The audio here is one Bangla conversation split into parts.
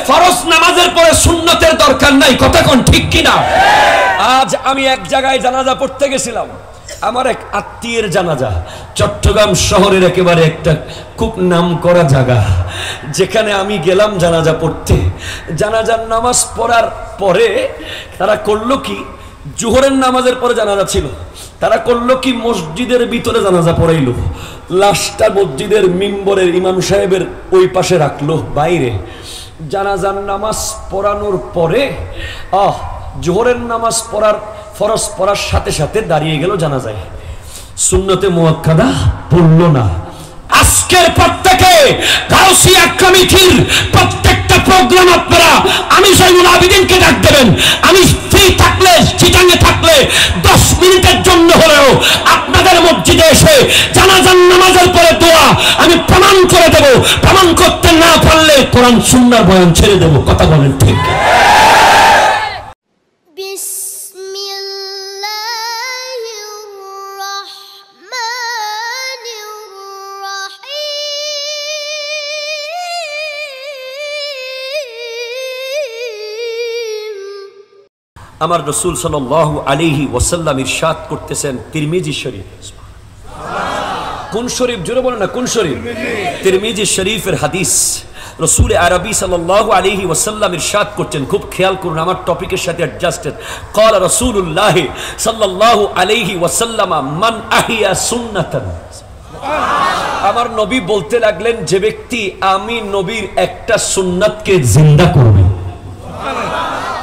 ফরজ নামাজের পরে সুন্নতের দরকার নাই, কথা কোন ঠিক কিনা? আজ আমি এক জায়গায় জানাজা পড়তে গেছিলাম, আমার এক আত্মীয়ের জানাজা, চট্টগ্রাম শহরের একেবারে একটা খুব নামকরা জায়গা, যেখানে আমি গেলাম জানাজা পড়তে। জানাজার নামাজ পড়ার পরে তারা করলো কি, জোহরের নামাজের পরে জানাজা ছিল, তারা করলো কি মসজিদের ভিতরে জানাজা পড়াইলো, লাশটা মসজিদের মিম্বরের ইমাম সাহেবের ওই পাশে রাখলো বাইরে। জানাজার নামাজ পড়ানোর পরে জোহরের নামাজ পড়ার ফরজ পড়ার সাথে সাথে দাঁড়িয়ে গেল জানাজায়, সুন্নতে মুআক্কাদা পড়লো না। আজকের পর থেকে গাউসিয়া কমিটির প্রত্যেকটা প্রোগ্রাম আপনারা আমি জয়নুল আবেদিনকে ডাক দেবেন। আমি ফ্রি থাকলে, চিটাঙ্গে থাকলে 10 মিনিটের জন্য হলেও আপনাদের মসজিদে এসে জানাজার নামাজের পরে দোয়া আমি প্রমাণ করে দেব। প্রমাণ করতে না পারলে কোরআন সুন্নাহর বয়ান ছেড়ে দেব, কথা বলেন ঠিক? আমার রাসূল সাল্লাল্লাহু আলাইহি ওয়াসাল্লাম ইরশাদ করতেছেন, তিরমিজি শরীফ, কোন শরীফ জোরে বলেন না, কোন শরীফ? তিরমিজি শরীফের হাদিস। রাসূল আরবি সাল্লাল্লাহু আলাইহি ওয়াসাল্লাম ইরশাদ করছেন, খুব খেয়াল করুন, আমার টপিকের সাথে অ্যাডজাস্টেড। ক্বালা রাসূলুল্লাহ সাল্লাল্লাহু আলাইহি ওয়াসাল্লাম, মান আহিয়া সুন্নাতান। আমার নবী বলতে লাগলেন, যে ব্যক্তি আমি নবীর একটা সুন্নাতকে জিন্দা করবে।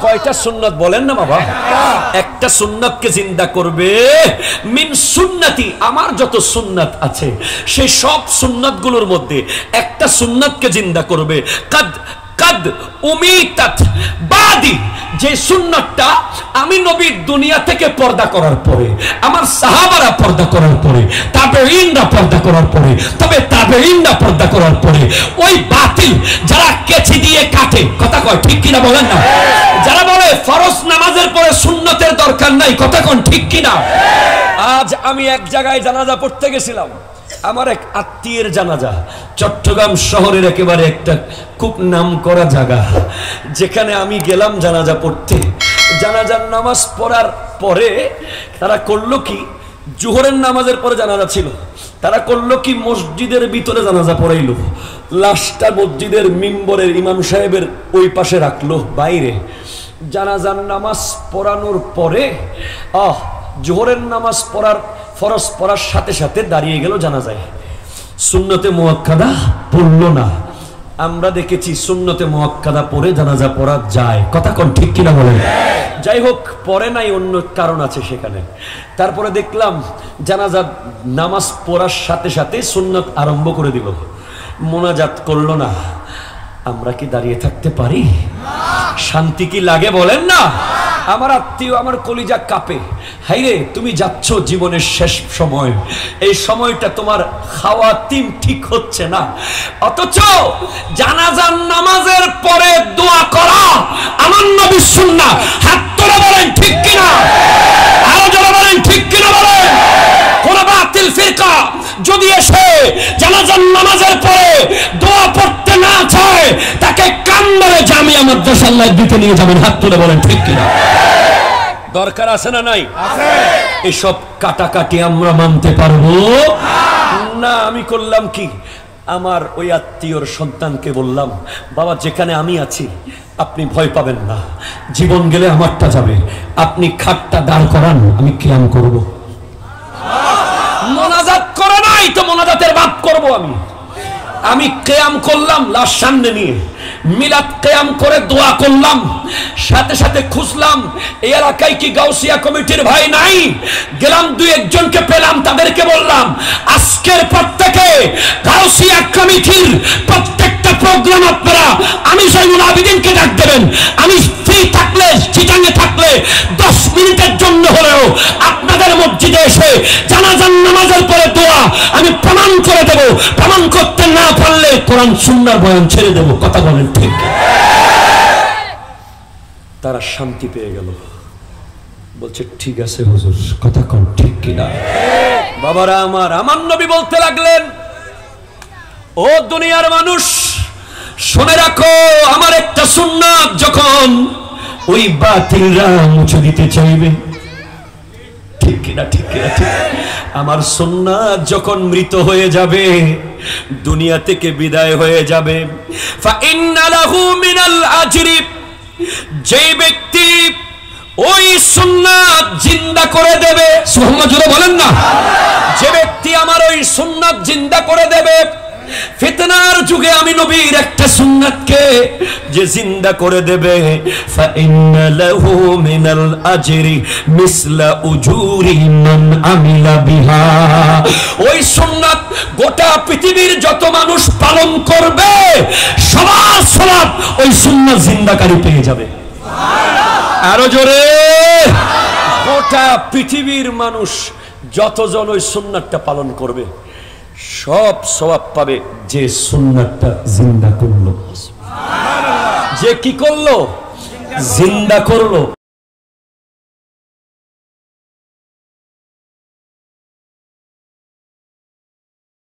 কয়টা সুন্নাত বলেন না বাবা? একটা সুন্নাতকে জিন্দা করবে। মিন সুন্নতি, আমার যত সুন্নাত আছে সেই সব সুন্নাতগুলোর মধ্যে একটা সুন্নাতকে জিন্দা করবে। কাদ কাদ উমিতাত বাদি, যে সুন্নাতটা আমি নবীর দুনিয়া থেকে পর্দা করার পরে, আমার সাহাবারা পর্দা করার পরে, তাবেঈনরা পর্দা করার পরে, তবে তাবেঈনরা পর্দা করার পরে ওই বাতিল যারা কেচি দিয়ে কাটে, কথা কয় ঠিক কিনা বলেন না? যারা বলে ফরজ নামাজের পরে সুন্নতের দরকার নাই, কথা কোন ঠিক কিনা? আজ আমি এক জায়গায় জানাজা পড়তে গেছিলাম, আমার এক আত্মীয়ের জানাজা, চট্টগ্রাম শহরের একেবারে একটা খুব নামকরা জায়গা, যেখানে আমি গেলাম জানাজা পড়তে। জানাজার নামাজ পড়ার পরে তারা করলো কি, জোহরের নামাজের পরে জানাজা ছিল, তারা করলো কি মসজিদের ভিতরে জানাজা পড়াইলো, লাশটা মসজিদের মিম্বরের ইমাম সাহেবের ওই পাশে রাখলো বাইরে। জানাজার নামাজ পড়ানোর পরে জোহরের নামাজ পড়ার ফরজ পড়ার সাথে সাথে দাঁড়িয়ে গেল জানাজায়, সুন্নতে মুআক্কাদা পড়লো না। আমরা দেখেছি সুন্নতে মুআক্কাদা পড়ে জানাজা পড়া যায়, কথা কোন ঠিক কিনা বলেন? যাই হোক, পড়ে নাই, অন্য কারণ আছে সেখানে। তারপরে দেখলাম জানাজা নামাজ পড়ার সাথে সাথে সুন্নত আরম্ভ করে দিল, মোনাজাত করলো না। আমরা কি দাঁড়িয়ে থাকতে পারি? শান্তি কি লাগে বলেন না? আমার আত্মীয়, আমার কলিজা কাঁপে, হাইরে তুমি যাচ্ছ জীবনের শেষ সময়, এই সময়টা তোমার খাওয়াতিম ঠিক হচ্ছে না, অথচ জানাজার নামাজের পরে দোয়া করা আমার নবীর সুন্নাহ। হাত তোলা বলেন ঠিক কিনা? আরো যারা বলেন ঠিক কিনা বলেন? কোন বাতিল ফিরকা যদি এসে জানাজার নামাজের পরে দোয়া পড়তে না চায়, তাকে কান্দারে জামিয়া মাদ্রাসায় দিতে নিয়ে যাবেন। হাত তুলে বলেন ঠিক কিনা? দরকার আছে না নাই? এসব কাটাকাটি আমরা মানতে পারবো না। আমি করলাম কি, আমার ওই আত্মীয়র সন্তানকে বললাম, বাবা যেখানে আমি আছি আপনি ভয় পাবেন না, জীবন গেলে আমারটা যাবে, আপনি খাটটা দাঁড় করান, আমি কিয়াম করব। মোনাজাত করে নাই তো মোনাজাতের বাপ করব আমি কিয়াম করলাম, লাশ সামনে নিয়ে মিলাদ কিয়াম করে দোয়া করলাম। সাথে সাথে খুঁজলাম এই এলাকায় কি গাউসিয়া কমিটির ভাই নাই, গেলাম, দুই একজনকে পেলাম, তাদেরকে বললাম আজকের পর থেকে গাউসিয়া কমিটির প্রত্যেকটা প্রোগ্রাম আপনারা আমি জয়নুল আবেদিনকে ডাক দেবেন। আমি ফ্রি থাকলে, চিটাঙ্গে থাকলে 10 মিনিটের জন্য হলেও আপনাদের মসজিদে এসে জানাজার নামাজের পরে দোয়া আমি প্রমাণ করে দেব। প্রমাণ করতে না পারলে কোরআন সুন্নাহর বয়ান ছেড়ে দেব, কথা বলেন ঠিক? তারা শান্তি পেয়ে গেল, বলছে ঠিক আছে হুজুর, কথা কোন ঠিক কিনা? বাবারা আমার নবী বলতে লাগলেন, ও দুনিয়ার মানুষ শুনে রাখো, আমার একটা বাতিলরা মুছে দিতে চাইবে। ঠিক কিনা, ঠিক কিনা, ঠিক। আমার সুন্নাত যখন মৃত হয়ে যাবে, দুনিয়া থেকে বিদায় হয়ে যাবে, ফাইন্না লাহু মিনাল আজরি, যে ব্যক্তি ওই সুন্নাত জিন্দা করে দেবে, সুবহানাল্লাহ জোরে বলেন না, যে ব্যক্তি আমার ওই সুন্নাত জিন্দা করে দেবে, ফিতনার যুগে আমি নবীর একটা সুন্নাতকে যে জিন্দা করে দেবে, ফাইন্না লাহু মিনাল আজরি মিসলা উজুরি মান আমিলা বিহা, ওই সুন্নাত গোটা পৃথিবীর যত মানুষ পালন করবে সবার সওয়াব ওই সুন্নাত জিন্দাকারী পেয়ে যাবে। আরো জোরে, গোটা পৃথিবীর মানুষ যতজন ওই সুন্নাতটা পালন করবে সব সওয়াব পাবে যে সুন্নাতটা জিন্দা করলো। যে কি করলো? জিন্দা করলো।